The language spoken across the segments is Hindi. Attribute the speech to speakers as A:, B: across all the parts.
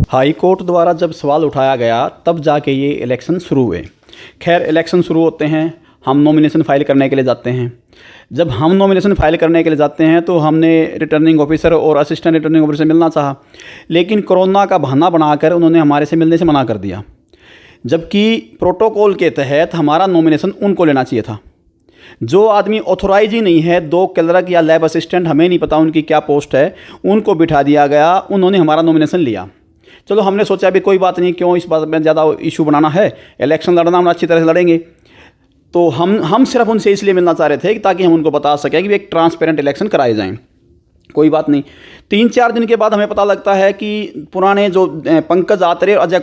A: हाई कोर्ट द्वारा जब सवाल उठाया गया तब जाके ये इलेक्शन शुरू हुए। खैर इलेक्शन शुरू होते हैं, हम नॉमिनेशन फाइल करने के लिए जाते हैं। जब हम नॉमिनेशन फाइल करने के लिए जाते हैं तो हमने रिटर्निंग ऑफिसर और असिस्टेंट रिटर्निंग ऑफिसर से मिलना चाहा, लेकिन कोरोना का बहाना बनाकर उन्होंने हमारे से मिलने से मना कर दिया, जबकि प्रोटोकॉल के तहत हमारा नॉमिनेशन उनको लेना चाहिए था। जो आदमी ऑथोराइज ही नहीं है, 2 क्लर्क या लैब असिस्टेंट, हमें नहीं पता उनकी क्या पोस्ट है, उनको बिठा दिया गया, उन्होंने हमारा नॉमिनेशन लिया। चलो हमने सोचा अभी कोई बात नहीं, क्यों इस बात में ज़्यादा इशू बनाना है, इलेक्शन लड़ना हम अच्छी तरह से लड़ेंगे। तो हम सिर्फ उनसे इसलिए मिलना चाह रहे थे कि ताकि हम उनको बता सकें कि एक ट्रांसपेरेंट इलेक्शन कराए जाएँ। कोई बात नहीं, 3-4 दिन के बाद हमें पता लगता है कि पुराने जो पंकज आत्रे और अजय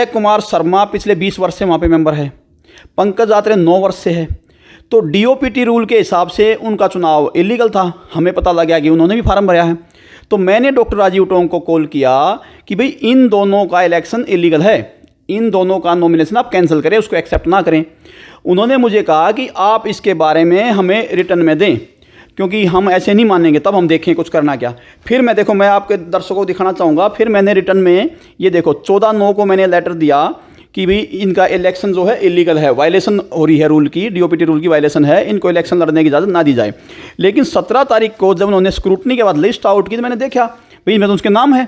A: कुमार शर्मा पिछले 20 वर्ष से वहाँ पे मेंबर है, पंकज आत्रे 9 वर्ष से है। तो डीओपीटी रूल के हिसाब से उनका चुनाव इलीगल था। हमें पता लग गया कि उन्होंने भी फार्म भरा है। तो मैंने डॉक्टर राजीव टोंग को कॉल किया कि भाई इन दोनों का इलेक्शन इलीगल है, इन दोनों का नॉमिनेशन आप कैंसिल करें, उसको एक्सेप्ट ना करें। उन्होंने मुझे कहा कि आप इसके बारे में हमें रिटर्न में दें, क्योंकि हम ऐसे नहीं मानेंगे, तब हम देखें कुछ करना क्या। फिर मैं आपके दर्शकों को दिखाना चाहूँगा। फिर मैंने रिटर्न में ये देखो 14/9 को मैंने लेटर दिया कि भाई इनका इलेक्शन जो है इलीगल है, वायलेशन हो रही है रूल की, डीओपीटी रूल की वायलेशन है, इनको इलेक्शन लड़ने की इजाज़त ना दी जाए। लेकिन 17 तारीख को जब उन्होंने स्क्रूटनी के बाद लिस्ट आउट की तो मैंने देखा भाई मैं तो उसके नाम है,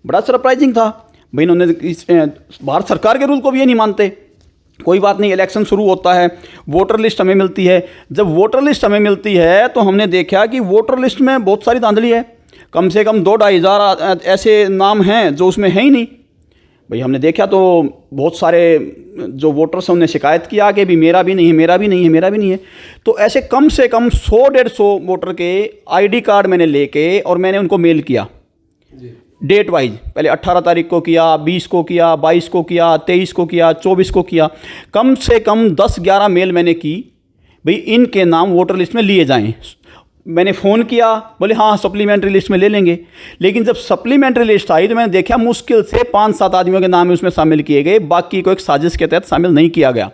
A: बड़ा सरप्राइजिंग था भाई। इन्होंने भारत सरकार के रूल को भी ये नहीं मानते। कोई बात नहीं, इलेक्शन शुरू होता है, वोटर लिस्ट हमें मिलती है। जब वोटर लिस्ट हमें मिलती है तो हमने देखा कि वोटर लिस्ट में बहुत सारी धांधली है, कम से कम 2-2.5 हज़ार ऐसे नाम हैं जो उसमें है ही नहीं। भाई हमने देखा तो बहुत सारे जो वोटर्स हैं उन्हें शिकायत किया कि भी मेरा भी नहीं है, मेरा भी नहीं है, मेरा भी नहीं है। तो ऐसे कम से कम 100-150 वोटर के आईडी कार्ड मैंने लेके और मैंने उनको मेल किया डेट वाइज। पहले 18 तारीख को किया, 20 को किया, 22 को किया, 23 को किया, 24 को किया। कम से कम 10-11 मेल मैंने की भाई इनके नाम वोटर लिस्ट में लिए जाएं। मैंने फ़ोन किया, बोले हाँ सप्लीमेंट्री लिस्ट में ले लेंगे। लेकिन जब सप्लीमेंट्री लिस्ट आई तो मैंने देखा मुश्किल से 5-7 आदमियों के नाम उसमें शामिल किए गए, बाकी को एक साजिश के तहत शामिल नहीं किया गया।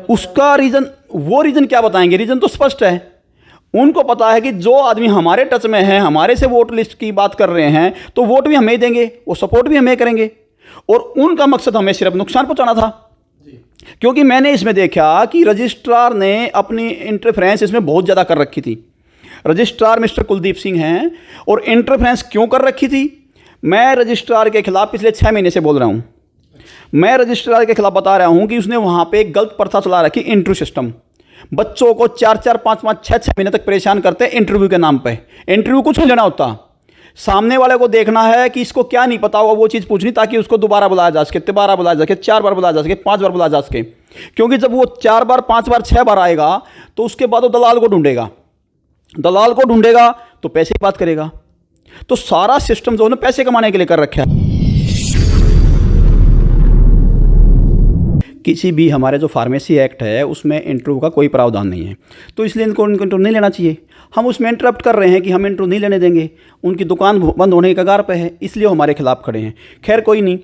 A: उसका रीज़न क्या बताएंगे? रीज़न तो स्पष्ट है। उनको पता है कि जो आदमी हमारे टच में है, हमारे से वोट लिस्ट की बात कर रहे हैं, तो वोट भी हमें देंगे, वो सपोर्ट भी हमें करेंगे। और उनका मकसद हमें सिर्फ नुकसान पहुंचाना था। क्योंकि मैंने इसमें देखा कि रजिस्ट्रार ने अपनी इंटरफेरेंस इसमें बहुत ज़्यादा कर रखी थी। रजिस्ट्रार मिस्टर कुलदीप सिंह हैं, और इंटरफेरेंस क्यों कर रखी थी? मैं रजिस्ट्रार के खिलाफ पिछले 6 महीने से बोल रहा हूँ। मैं रजिस्ट्रार के खिलाफ बता रहा हूँ कि उसने वहाँ पे एक गलत प्रथा चला रखी, इंटरव्यू सिस्टम। बच्चों को 4-4, 5-5, 6-6 महीने तक परेशान करते हैं इंटरव्यू के नाम पे। इंटरव्यू कुछ नहीं लेना होता, सामने वाले को देखना है कि इसको क्या नहीं पता होगा वो चीज़ पूछनी, ताकि उसको दोबारा बुलाया जा सके, 3 बुलाया जा सके, 4 बार बुलाया जा सके, 5 बार बुलाया जा सके। क्योंकि जब वो 4 बार, 5 बार, 6 बार आएगा तो उसके बाद वो दलाल को ढूंढेगा, दलाल को ढूंढेगा तो पैसे की बात करेगा। तो सारा सिस्टम जो है ना पैसे कमाने के लिए कर रखा है। किसी भी हमारे जो फार्मेसी एक्ट है उसमें इंटरव्यू का कोई प्रावधान नहीं है, तो इसलिए इनको इंटरव्यू नहीं लेना चाहिए। हम उसमें इंटरप्ट कर रहे हैं कि हम इंटरव्यू नहीं लेने देंगे, उनकी दुकान बंद होने के कगार पे है, इसलिए हमारे खिलाफ खड़े हैं। खैर कोई नहीं,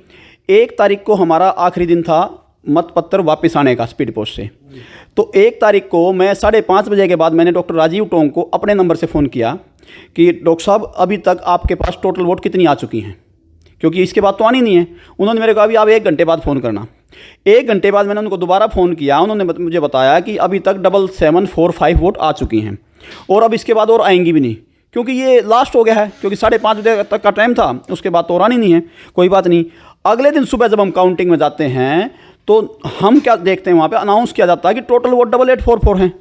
A: 1 तारीख को हमारा आखिरी दिन था मतपत्र वापस आने का स्पीड पोस्ट से। तो 1 तारीख को मैं 5:30 बजे के बाद मैंने डॉक्टर राजीव टोंग को अपने नंबर से फ़ोन किया कि डॉक्टर साहब अभी तक आपके पास टोटल वोट कितनी आ चुकी हैं, क्योंकि इसके बाद तो आनी नहीं है। उन्होंने मेरे को अभी आप 1 घंटे बाद फ़ोन करना। 1 घंटे बाद मैंने उनको दोबारा फ़ोन किया, उन्होंने मुझे बताया कि अभी तक 7745 वोट आ चुकी हैं, और अब इसके बाद और आएंगी भी नहीं, क्योंकि ये लास्ट हो गया है, क्योंकि 5:30 बजे तक का टाइम था, उसके बाद तो और आनी नहीं है। कोई बात नहीं। अगले दिन सुबह जब हम काउंटिंग में जाते हैं तो हम क्या देखते हैं, वहाँ पे अनाउंस किया जाता है कि टोटल वोट 8844 हैं।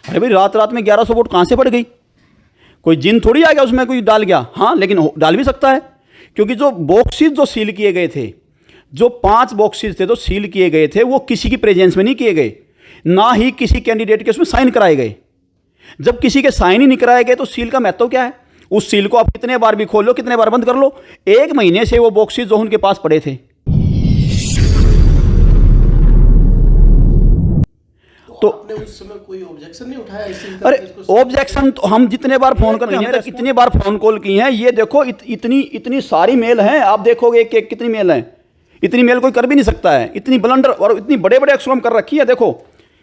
A: अरे भाई रात में 1100 वोट कहाँ से पड़ गई? कोई जिन थोड़ी आ गया उसमें कोई डाल गया। हाँ, लेकिन डाल भी सकता है, क्योंकि जो बॉक्सेस जो सील किए गए थे, जो 5 बॉक्सेस थे जो सील किए गए थे, वो किसी की प्रेजेंस में नहीं किए गए, ना ही किसी कैंडिडेट के उसमें साइन कराए गए। जब किसी के साइन ही नहीं कराए गए तो सील का महत्व क्या है? उस सील को आप कितने बार भी खोल लो, कितने बार बंद कर लो, 1 महीने से वो बॉक्सेस जो उनके पास पड़े थे। तो
B: उस समय कोई ऑब्जेक्शन नहीं उठाया इसी?
A: अरे ऑब्जेक्शन तो हम जितने बार फोन कर, महीने तक इतने बार फोन कॉल की हैं। ये देखो इतनी सारी मेल हैं, आप देखोगे कि कितनी मेल हैं। इतनी मेल कोई कर भी नहीं सकता है, इतनी ब्लंडर और इतनी बड़े बड़े अक्षरों में कर रखी है। देखो,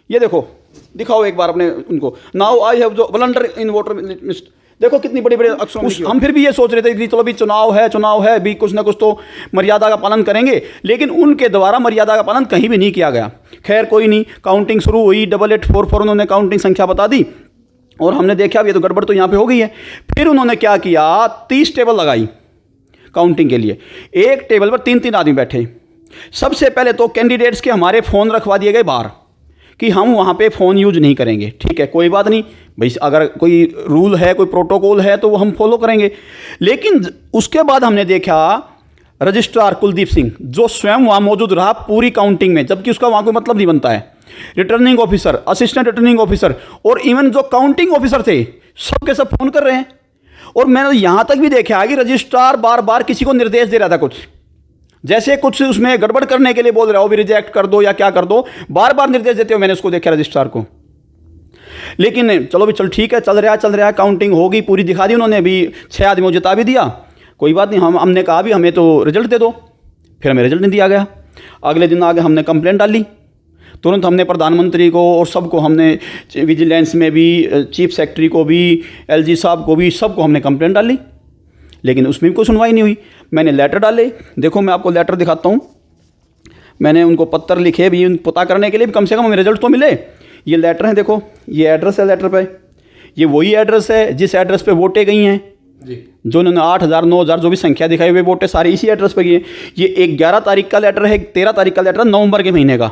A: ये देखो, दिखाओ एक बार अपने उनको। नाउ आई हैव जो ब्लंडर इन वोटर लिस्ट, देखो कितनी बड़ी बड़ी अक्षरों में हम फिर भी ये सोच रहे थे कि चलो भी चुनाव है भी कुछ ना कुछ तो मर्यादा का पालन करेंगे, लेकिन उनके द्वारा मर्यादा का पालन कहीं भी नहीं किया गया। खैर कोई नहीं, काउंटिंग शुरू हुई, 8844 उन्होंने काउंटिंग संख्या बता दी और हमने देखा ये तो गड़बड़ तो यहाँ पे हो गई है। फिर उन्होंने क्या किया, 30 टेबल लगाई काउंटिंग के लिए, एक टेबल पर 3-3 आदमी बैठे। सबसे पहले तो कैंडिडेट्स के हमारे फ़ोन रखवा दिए गए बाहर कि हम वहाँ पे फ़ोन यूज नहीं करेंगे। ठीक है, कोई बात नहीं भाई, अगर कोई रूल है, कोई प्रोटोकॉल है तो वो हम फॉलो करेंगे। लेकिन उसके बाद हमने देखा रजिस्ट्रार कुलदीप सिंह जो स्वयं वहाँ मौजूद रहा पूरी काउंटिंग में, जबकि उसका वहाँ कोई मतलब नहीं बनता है, returning officer, assistant returning officer और इवन जो काउंटिंग ऑफिसर थे सब के सब फ़ोन कर रहे हैं। और मैंने यहाँ तक भी देखा कि रजिस्ट्रार बार बार किसी को निर्देश दे रहा था, कुछ जैसे कुछ उसमें गड़बड़ करने के लिए बोल रहा हो भी रिजेक्ट कर दो या क्या कर दो, बार बार निर्देश देते हो मैंने उसको देखा रजिस्ट्रार को। लेकिन चलो भी चल ठीक है, चल रहा है, काउंटिंग होगी पूरी दिखा दी उन्होंने, अभी 6 आदमियों को जिता भी दिया, कोई बात नहीं। हमने कहा भी हमें तो रिजल्ट दे दो, फिर हमें रिजल्ट नहीं दिया गया। अगले दिन आगे हमने कंप्लेंट डाली, तुरंत हमने प्रधानमंत्री को और सबको, हमने विजिलेंस में भी, चीफ सेक्रेटरी को भी, LG साहब को भी, सबको हमने कंप्लेंट डाली, लेकिन उसमें भी कोई सुनवाई नहीं हुई। मैंने लेटर डाले, देखो मैं आपको लेटर दिखाता हूँ, मैंने उनको पत्र लिखे भी पता करने के लिए भी कम से कम हमें रिजल्ट तो मिले। ये लेटर है, देखो ये एड्रेस है लेटर पे, ये वही एड्रेस है जिस एड्रेस पे वोटें गई हैं
B: जी,
A: जो उन्होंने 8000 9000 जो भी संख्या दिखाई हुई वोटें सारी इसी एड्रेस पे गई हैं। ये 11 तारीख का लेटर है, 13 तारीख का लेटर है, नवंबर के महीने का,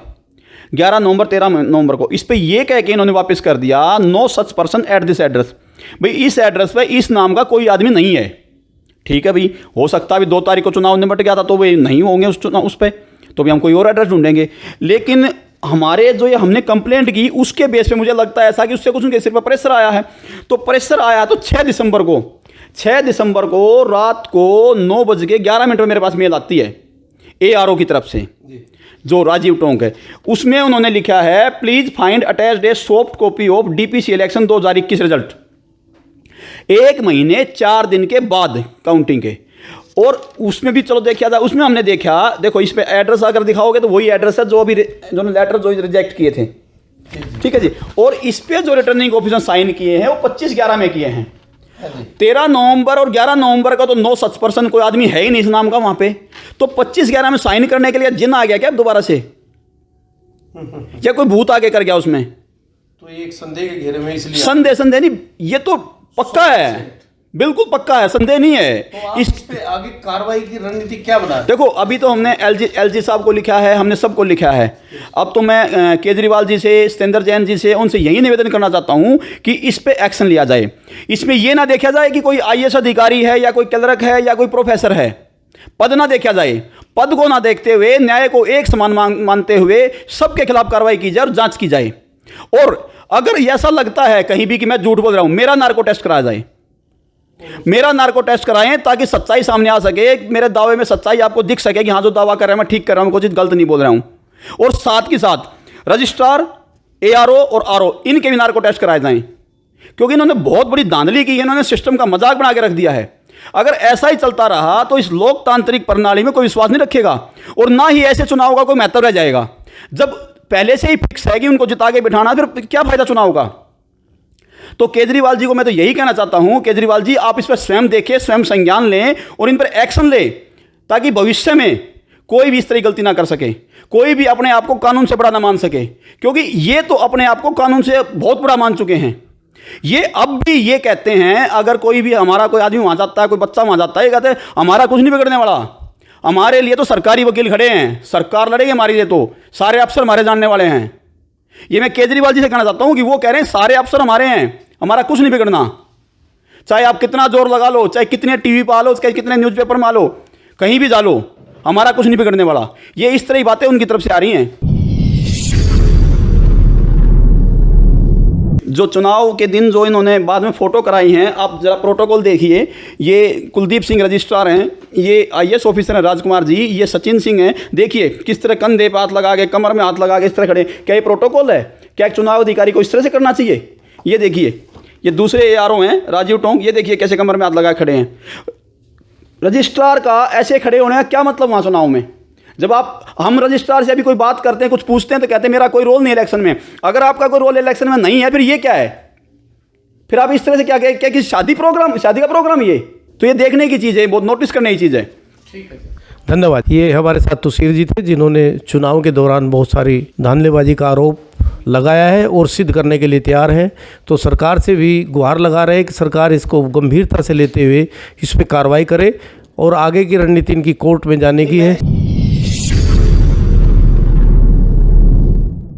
A: 11 नवंबर 13 नवंबर को। इस पर यह कह के इन्होंने वापस कर दिया, no such person at this address. भाई इस एड्रेस पे इस नाम का कोई आदमी नहीं है। ठीक है भाई, हो सकता है अभी 2 तारीख को चुनाव निपट गया था तो वे नहीं होंगे उस पर, तो भी हम कोई और एड्रेस ढूंढेंगे। लेकिन हमारे जो ये हमने कंप्लेंट की उसके बेस पे मुझे लगता है ऐसा कि उससे कुछ उनके सिर पर प्रेशर आया है। तो प्रेशर आया तो 6 दिसंबर को रात को 9:11 में मेरे पास मेल आती है ARO की तरफ से
B: जी,
A: जो राजीव टोंक है। उसमें उन्होंने लिखा है please find attached A soft copy of DPC election 2021 result, 1 महीने 4 दिन के बाद काउंटिंग के। और उसमें भी चलो देखा जाए, उसमें हमने देखा, देखो इस पे एड्रेस अगर दिखाओगे तो वही एड्रेस है जो अभी जो लेटर जो रिजेक्ट किए थे। ठीक है जी, और इस पे जो रिटर्निंग ऑफिसर साइन किए हैं वो 25/11 में किए हैं। 13 नवंबर और 11 नवंबर का तो नो सच पर्सन कोई आदमी है ही नहीं इस नाम का वहां पे, तो 25/11 में साइन करने के लिए जिन आ गया क्या दोबारा से, या कोई भूत आगे कर गया उसमें?
B: तो ये एक संदेह के घेरे में, इसलिए
A: संदेह नहीं, ये तो पक्का है, बिल्कुल पक्का है, संदेह नहीं है।
B: तो आप इस पे आगे कार्रवाई की रणनीति क्या बना?
A: देखो अभी तो हमने LG साहब को लिखा है, हमने सबको लिखा है। अब तो मैं केजरीवाल जी से, सत्येंद्र जैन जी से, उनसे यही निवेदन करना चाहता हूं कि इस पे एक्शन लिया जाए। इसमें यह ना देखा जाए कि कोई IAS अधिकारी है या कोई क्लर्क है या कोई प्रोफेसर है, पद ना देखा जाए, पद को ना देखते हुए न्याय को एक समान मानते हुए सबके खिलाफ कार्रवाई की जाए और जांच की जाए। और अगर ऐसा लगता है कहीं भी कि मैं झूठ बोल रहा हूं, मेरा नार्को टेस्ट कराया जाए, मेरा नार्को टेस्ट कराएं ताकि सच्चाई सामने आ सके, मेरे दावे में सच्चाई आपको दिख सके कि हाँ जो दावा कर रहा है मैं ठीक कर रहा हूं, कुछ गलत नहीं बोल रहा हूं। और साथ के साथ रजिस्ट्रार, ARO और RO इनके भी नार्को टेस्ट कराए जाएं, क्योंकि इन्होंने बहुत बड़ी धांधली की है, इन्होंने सिस्टम का मजाक बना के रख दिया है। अगर ऐसा ही चलता रहा तो इस लोकतांत्रिक प्रणाली में कोई विश्वास नहीं रखेगा और ना ही ऐसे चुनाव का कोई महत्व रह जाएगा। जब पहले से ही फिक्स है कि उनको जिता के बिठाना, फिर क्या फायदा चुनाव का? तो केजरीवाल जी को मैं तो यही कहना चाहता हूं, केजरीवाल जी आप इस पर स्वयं देखिए, स्वयं संज्ञान लें और इन पर एक्शन लें, ताकि भविष्य में कोई भी इस तरह गलती ना कर सके, कोई भी अपने आप को कानून से बड़ा ना मान सके, क्योंकि ये तो अपने आप को कानून से बहुत बड़ा मान चुके हैं। ये अब भी ये कहते हैं, अगर कोई भी हमारा कोई आदमी वहां जाता है, कोई बच्चा वहां जाता है, कहते हैं हमारा कुछ नहीं बिगड़ने वाला, हमारे लिए तो सरकारी वकील खड़े हैं, सरकार लड़ेगी हमारे लिए, तो सारे अफसर हमारे जानने वाले हैं। ये मैं केजरीवाल जी से कहना चाहता हूं कि वो कह रहे हैं सारे अफसर हमारे हैं, हमारा कुछ नहीं बिगड़ना, चाहे आप कितना जोर लगा लो, चाहे कितने TV पर आ लो, चाहे कितने न्यूज़पेपर में आ लो, कहीं भी जा लो, हमारा कुछ नहीं बिगड़ने वाला। ये इस तरह की बातें उनकी तरफ से आ रही हैं। जो चुनाव के दिन जो इन्होंने बाद में फ़ोटो कराई हैं, आप जरा प्रोटोकॉल देखिए। ये कुलदीप सिंह रजिस्ट्रार हैं, ये IAS ऑफिसर हैं राजकुमार जी, ये सचिन सिंह हैं। देखिए किस तरह कंधे पे हाथ लगा के, कमर में हाथ लगा के इस तरह खड़े। क्या ये प्रोटोकॉल है? क्या एक चुनाव अधिकारी को इस तरह से करना चाहिए? ये देखिए, ये दूसरे ARO हैं राजीव टोंक, ये देखिए कैसे कमर में हाथ लगा खड़े हैं। रजिस्ट्रार का ऐसे खड़े होने का क्या मतलब वहाँ चुनाव में? जब हम रजिस्ट्रार से अभी कोई बात करते हैं, कुछ पूछते हैं, तो कहते हैं मेरा कोई रोल नहीं इलेक्शन में। अगर आपका कोई रोल इलेक्शन में नहीं है, फिर ये क्या है? फिर आप इस तरह से क्या क्या किसी शादी का प्रोग्राम ये, तो ये देखने की चीज़ है, बहुत नोटिस करने की चीज़ है।
B: ठीक है।
C: धन्यवाद। ये हमारे साथ तुसीर जी थे जिन्होंने चुनाव के दौरान बहुत सारी धांधलेबाजी का आरोप लगाया है और सिद्ध करने के लिए तैयार है। तो सरकार से भी गुहार लगा रहे हैं कि सरकार इसको गंभीरता से लेते हुए इस पर कार्रवाई करे और आगे की रणनीति इनकी कोर्ट में जाने की है।